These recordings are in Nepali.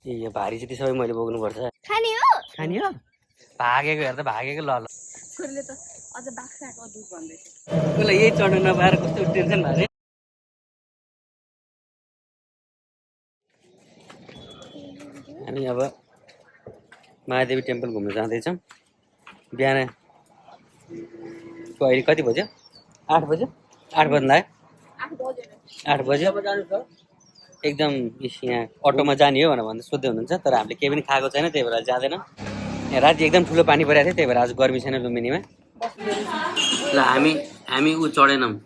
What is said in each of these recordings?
यो भारी चाहिँ सबै मैले बोक्नुपर्छ। खाने हो भागेको हेर्दा भागेको ल छोरीले त अझ बाक्साको दुध भन्दैछ। उसलाई यही चढ्नु नपाएर कस्तो टेन्सन भयो। हामी अब महादेवी टेम्पल घुम्न जाँदैछौँ। बिहान अहिले कति बज्यो? 8 बज्यो। 8 बज्दा 8 बज्यो। एकदम यहाँ अटोमा जाने हो भनेर भन्दा सोध्दै हुनुहुन्छ, तर हामीले केही पनि खाएको छैन, त्यही भएर जाँदैन। यहाँ राति एकदम ठुलो पानी परेको थियो, त्यही भएर आज गर्मी छैन लुम्बिनीमा। ल हामी ऊ चढेनौँ,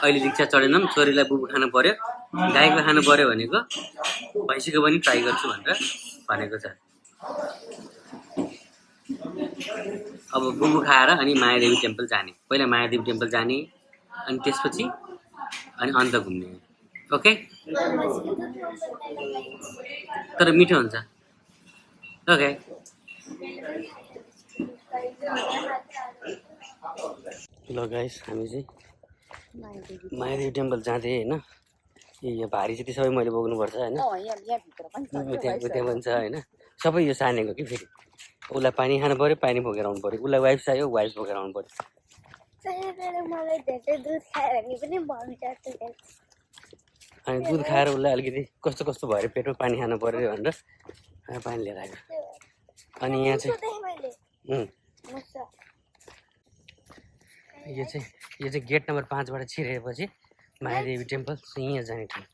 अहिले रिक्सा चढेनौँ। छोरीलाई बुबु खानु पर्यो, गाईको खानु पर्यो भनेको, भैँसीको पनि ट्राई गर्छु भनेर भनेको छ। अब बुबु खाएर अनि मायादेवी टेम्पल जाने। पहिला मायादेवी टेम्पल जाने अनि त्यसपछि अनि अन्त घुम्ने। ओके, तर मिठो हुन्छ। ओके, ल गाइस, हामी चाहिँ मायादेवी टेम्पल जाँदै होइन। यो भारी चाहिँ सबै मैले बोक्नुपर्छ होइन। त्यहाँ पनि छ होइन, सबै यो सानेको कि। फेरि उसलाई पानी खानु पर्यो, पानी बोकेर आउनु पर्यो। उसलाई वाइफ चाहियो, वाइफ बोकेर आउनु पर्यो। अनि दुध खाएर उसलाई अलिकति कस्तो कस्तो भएर पेटमा पानी खानु पर्यो भनेर पानी लिएर आएको। अनि यहाँ चाहिँ यो चाहिँ गेट नम्बर 5बाट छिरेपछि मायादेवी टेम्पल यहाँ जाने ठाउँ।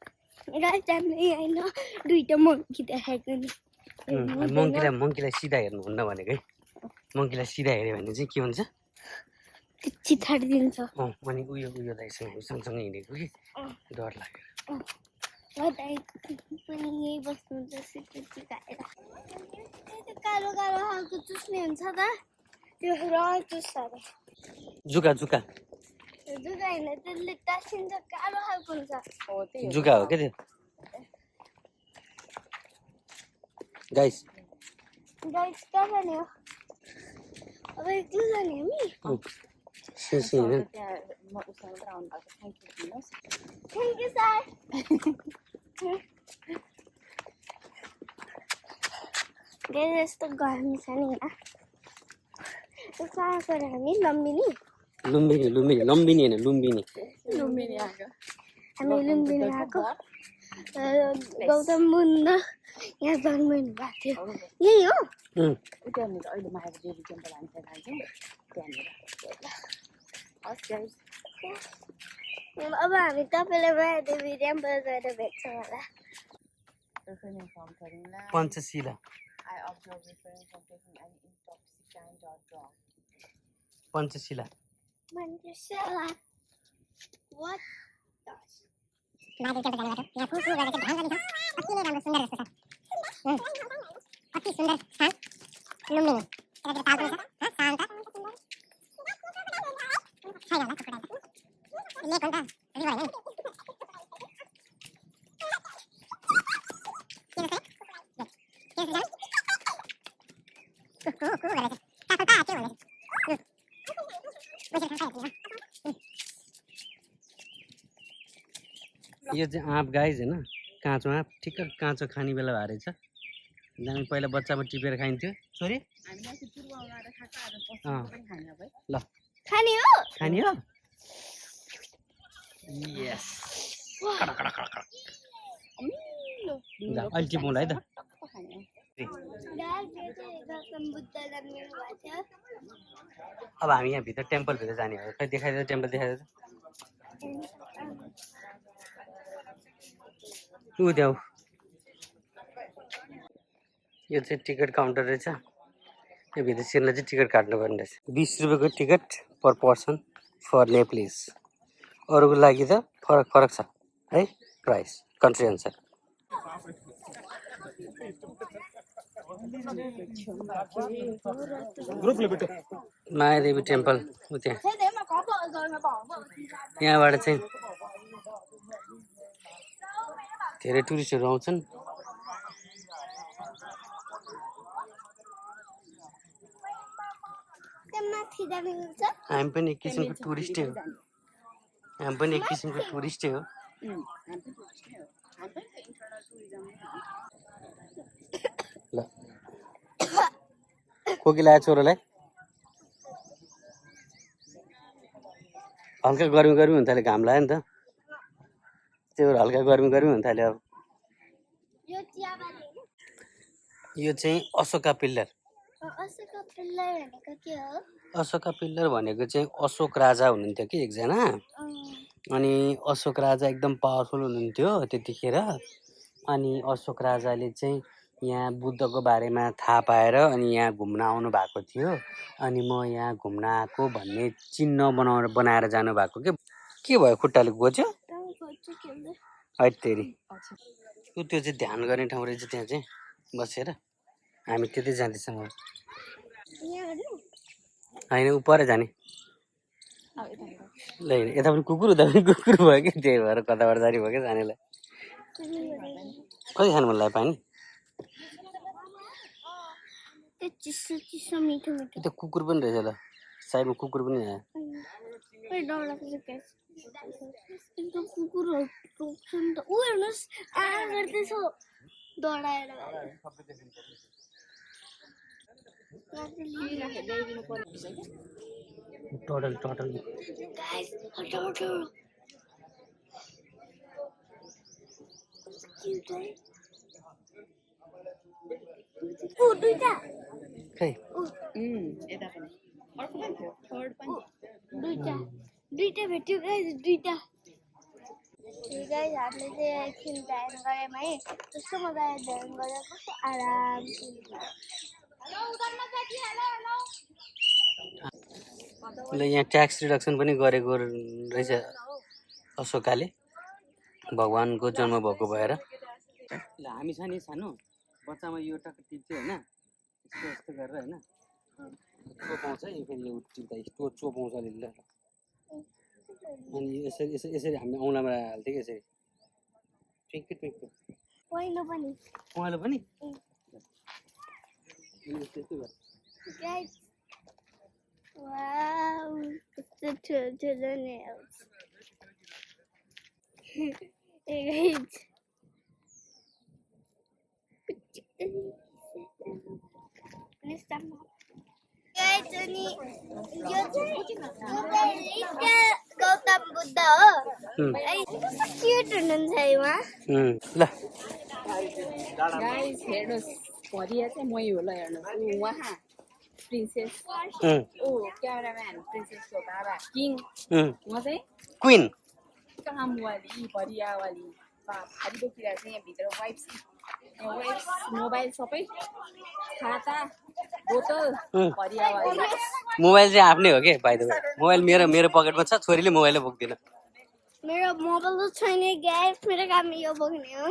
मङ्कीलाई सिधा हेर्नुहुन्न भनेको है। मङ्कीलाई सिधा हेऱ्यो भने चाहिँ के हुन्छ? चिथाडिदिन्छ। अनि उयो दाइसँग हामी सँगसँगै हिँडेको कि डर लागेर। कालो कालो खालको चुस्ने हुन्छ त त्यो जुका जुका होइन, त्यसले टाँसिन्छ, कालो खालको हुन्छ। जुका हो क्या त्यो। गाइस कहाँ जाने हो? अब एक्लै जाने हामी? Thank you sir. यस्तो गर्मी छ नि यहाँ। कहाँ गयो हामी? लम्बिनी होइन, लुम्बिनी। हामी लुम्बिनी आएको। गौतम बुद्ध यहाँ जन्मिनु भएको थियो। यही हो? अहिले मायादेवी टेम्पल हामी अब हामी तपाईँलाई मायादेवी टेम्पल गएर भेट्छौँ होला। पञ्चशिला। पञ्चशिला। What? मायादेवी टेम्पल जाने बाटो यहाँ फुल गरेर चाहिँ ढाल गरेको छ। अति नै राम्रो सुन्दर जस्तो छ। अति सुन्दर स्थान लुम्बिनी। यतातिर ताल पनि छ, शान्त छैन होला कुकुरा। लेक हो नि त, रिभर होइन नि। यो चाहिँ आँप गाइज होइन, काँचो आँप। ठिक्क काँचो खाने बेला भएर छ। हामी पहिला बच्चामा टिपेर खाइन्थ्यो। छोरी ल खाने हो? यस। अहिले टिपौँला है त। अब हामी यहाँ भित्र टेम्पलभित्र जाने हो। खै देखाइदियो, टेम्पल देखाइदियो। ऊ त्यहाँ यो चाहिँ टिकट काउन्टर रहेछ। यो भित्र छिर्न चाहिँ टिकट काट्नुपर्ने रहेछ। 20 रुपियाँको ticket per person for Nepalese. अरूको लागि त फरक छ है प्राइस, कन्ट्री अनुसार। मायादेवी टेम्पल ऊ त्यहाँ, यहाँबाट चाहिँ धेरै टुरिस्टहरू आउँछन्। हामी पनि एक किसिमको टुरिस्टै हो। खोकी लाग्यो छोरोलाई हल्का गर्मी गर्मी हुन थाल्यो घाम लाग्यो नि त त्यो भएर हल्का गर्मी गर्मी हुन थाल्यो अब यो चियाबारी होइन यो चाहिँ अशोका पिल्लर अशोका पिल्लर भनेको के हो अशोका पिल्लर भनेको चाहिँ अशोक राजा हुनुहुन्थ्यो कि एकजना अनि अशोक राजा एकदम पावरफुल हुनुहुन्थ्यो त्यतिखेर अनि अशोक राजाले चाहिँ यहाँ बुद्धको बारेमा थाहा पाएर अनि यहाँ घुम्न आउनु भएको थियो अनि म यहाँ घुम्न आएको भन्ने चिन्ह बनाएर जानुभएको के भयो खुट्टाले गोच्यो है तेरि त्यो चाहिँ ध्यान गर्ने ठाउँ रहेछ त्यहाँ चाहिँ बसेर हामी त्यतै जाँदैछौँ होइन उपर जाने ल यता पनि कुकुर उता पनि कुकुर भयो कि त्यही भएर कताबाट जाने भयो क्या जानेलाई कति खानु मन लाग्यो पानी चिसो चिसो मिठो मिठो त्यो कुकुर पनि रहेछ ल साइडमा कुकुर पनि आयो कुकुरहरू टोक्छ नि त ऊ हेर्नुहोस् गर्दैछ डढाएर टोटल दुईटा खै यता पनि अर्को पनि थियो थर्ड पनि दुईटा भेट्यो गाइस दुईटा गाइस हामीले चाहिँ एकछिन ध्यान गऱ्यौँ है कस्तो मजाले ध्यान गरेर कस्तो आरामले ल यहाँ ट्याक्स रिडक्सन पनि गरेको रहेछ अशोकाले भगवानको जन्म भएको भएर ल हामी छ नि सानो बच्चामा यो टक्क टिप्छ होइन यस्तो यस्तो गरेर होइन चोपाउँछ यो फेरि यो टिप्दा यस्तो चोपाउँछ अलिअलि अनि यसरी यसरी यसरी हामीले औँलामा हाल्थ्यो कि यसरी ट्विङ्क ट्विङ्क पहिलो पनि पहेँलो पनि त्यस्तै गर्छ गाइस वाउ कस्तो ठुलो नेल्स ए गाइस गाइस अनि यो चाहिँ गौतम बुद्ध हो क्युट हुनुहुन्छ है उहाँ ल गाइस हेर्नुहोस् भरिया चाहिँ मै होला हेर्नुहोस् ऊ उहाँ प्रिन्सेस ऊ क्यामेराम्यान प्रिन्सेसको बाबा किङ म चाहिँ क्विन कामवाली भरियावाली भारी बोकिरहेको छ यहाँ भित्र वाइप्स मोबाइल सबै खाता बोतल भरियावाली मोबाइल चाहिँ आफ्नै हो कि भाइ त मोबाइल मेरो पकेटमा छ छोरीले मोबाइलै बोक्दिन मेरो मोबाइल त छैन गाइस मेरो काम यो बोक्ने हो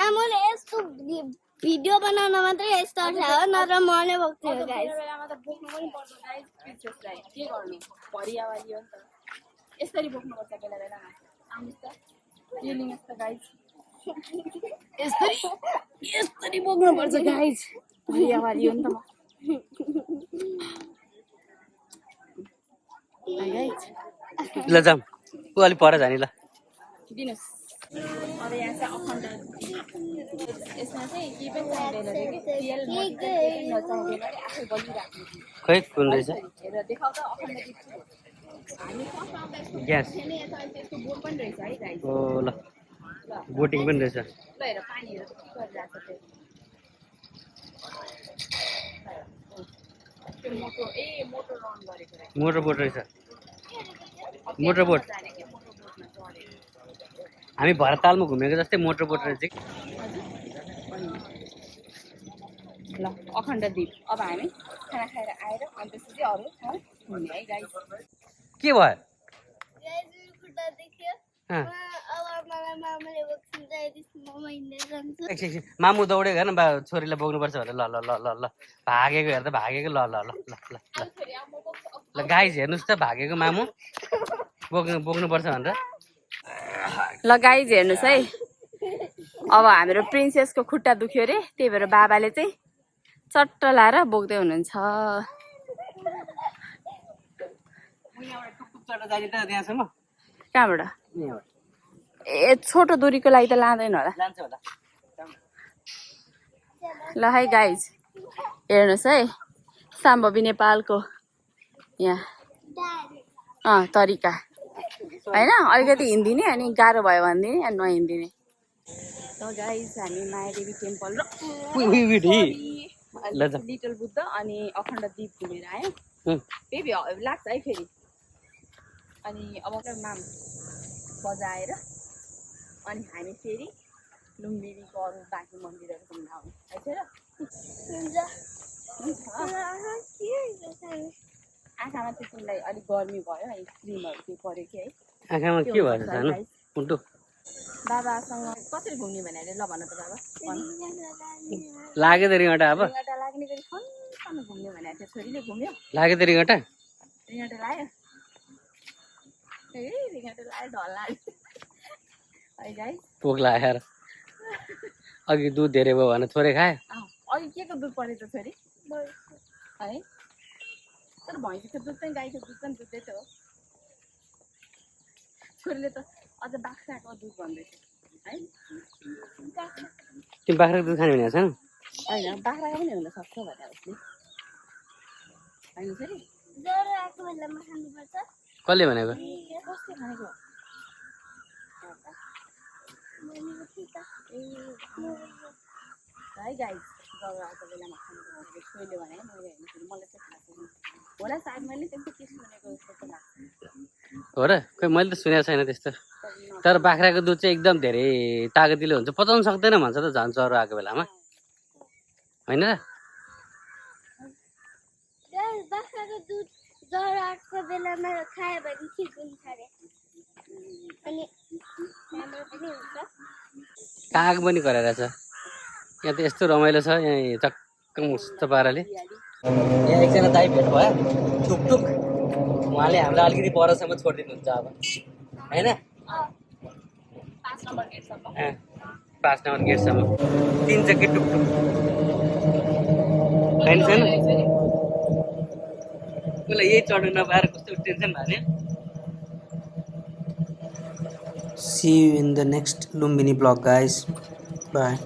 आमाले यस्तो भिडियो बनाउन मात्रै यस्तो छ हो नत्र म नै बोक्छु गाइस बेलामा त बोक्नु पनि पर्छ गाइस प्रिन्सेसलाई के गर्नु भरियावाली हो नि त यसरी बोक्नुपर्छ बेला बेलामा आउनुहोस् त के लिनुहोस् त गाइस यसरी बोक्नुपर्छ गाइस भरियावाली हो नि त म गाइस ल जाऊँ ऊ अलिक पर जाने ल दिनुहोस् अब यहाँ चाहिँ अखण्ड यसमा चाहिँ के पनि चाहिँदैन थियो कि तेल नचाहिँदैन कि आफै बलिराख्नु खै कुन रहेछ हेरेर देखाउ त अखण्ड दिन्छु हामी ग्यास त्यसको बोट पनि रहेछ है गाइस ओ ल बोटिङ पनि रहेछ ल हेर पानीहरू के गरिरहेको छ त्यो मोटर रन गरेको रहेछ मोटर बोट रहेछ मोटर बोट हामी भरतालमा घुमेको जस्तै मोटर बोट रहेछ ल अखण्ड द्वीप अब हामी खाना खाएर आएर अनि त्यसपछि अरू ठाउँ घुम्ने है गाइस के भयो गाइस मेरो खुट्टा देख्यो अब मलाई मामाले बोक्छन् चाहिँ म हिँडेर जान्छु एकछिन मामु दौडेको हेर्न बा छोरीलाई बोक्नुपर्छ भने ल ल ल ल ल भागेको हेर्दा भागेको ल ल ल ल ल ल गाइस हेर्नुहोस् त भागेको मामु बोक्नुपर्छ भनेर ल गाइज हेर्नुहोस् है अब हाम्रो प्रिन्सेसको खुट्टा दुख्यो अरे त्यही भएर बाबाले चाहिँ चट्ट लाएर बोक्दै हुनुहुन्छ कहाँबाट ए छोटो दूरीको लागि त लाँदैन होला लान्छ होला ल है गाइज हेर्नुहोस् है साम्भवी नेपालको यहाँ तरिका होइन अलिकति हिँडिदिने अनि गाह्रो भयो भनिदिने अनि नहिँडिदिने। गाइस हामी मायादेवी टेम्पल र लिटल बुद्ध अनि अखण्ड द्वीप घुमेर आयो। बेबी लाग्छ है फेरि। अनि अब माम बजाएर अनि हामी फेरि लुम्बिनीको अरू बाँकी मन्दिरहरू घुम्न आउने आँखामा चाहिँ तिमीलाई अलिक गर्मी भयो है क्रिमहरू केही पऱ्यो कि है आँखामा के भएर सानो मुन्टु बाबासँग कसरी घुम्ने भनेर ल भन त बाबा लाग्यो त रिङटा अब रिङटा लाग्ने गरी फन घुम्ने भनेर त्यो छोरीले घुम्यो लाग्यो त रिङटा रिङटा लाग्यो रिङटा लाग्यो ढल लाग्यो है गाइस भोक लागेर अघि दुध धेरै भयो भने थोरै खायो अघि के को दुध पऱ्यो त छोरी है तर भैँसीको दुध चाहिँ गाईको दुध पनि दुधै त हो छोरीले त अझ बाख्राको दुध भन्दैछ है तिमी बाख्राको दुध खाने भनेको छैन होइन बाख्राको पनि हुनसक्छ भनेर उसले होइन छोरी ज्वरो आएको बेलामा खानुपर्छ कसले भनेको कसले खानेको है गाई ज्वरो आएको बेलामा खानुपर्छ छोरीले भने मैले होइन फेरि मलाई चाहिँ थाहा छैन होला सायद मैले त्यस्तो के सुनेको जस्तो लाग्छ हो र खोइ मैले त सुनेको छैन त्यस्तो तर बाख्राको दुध चाहिँ एकदम धेरै तागतिलो हुन्छ पचाउनु सक्दैन भन्छ त झन् ज्वरो आएको बेलामा होइन र बाख्राको दुध ज्वरो आएको बेलामा खायो भने ठिक हुन्छ अरे अनि राम्रो पनि हुन्छ काग पनि गरेर छ यहाँ त यस्तो रमाइलो छ यहाँ चक्क मुस्त पाराले यहाँ एकजना दाइ भेट भयो टुकटुक उहाँले हामीलाई अलिकति परसम्म छोडिदिनुहुन्छ अब होइन 5 नम्बर गेटसम्म 5 नम्बर गेटसम्म 3 चक्के टुकटुक होइन छैन उसलाई यही चढ्नु नपाएर कस्तो टेन्सन भयो नि See you in the next Lumbini vlog guys. Bye.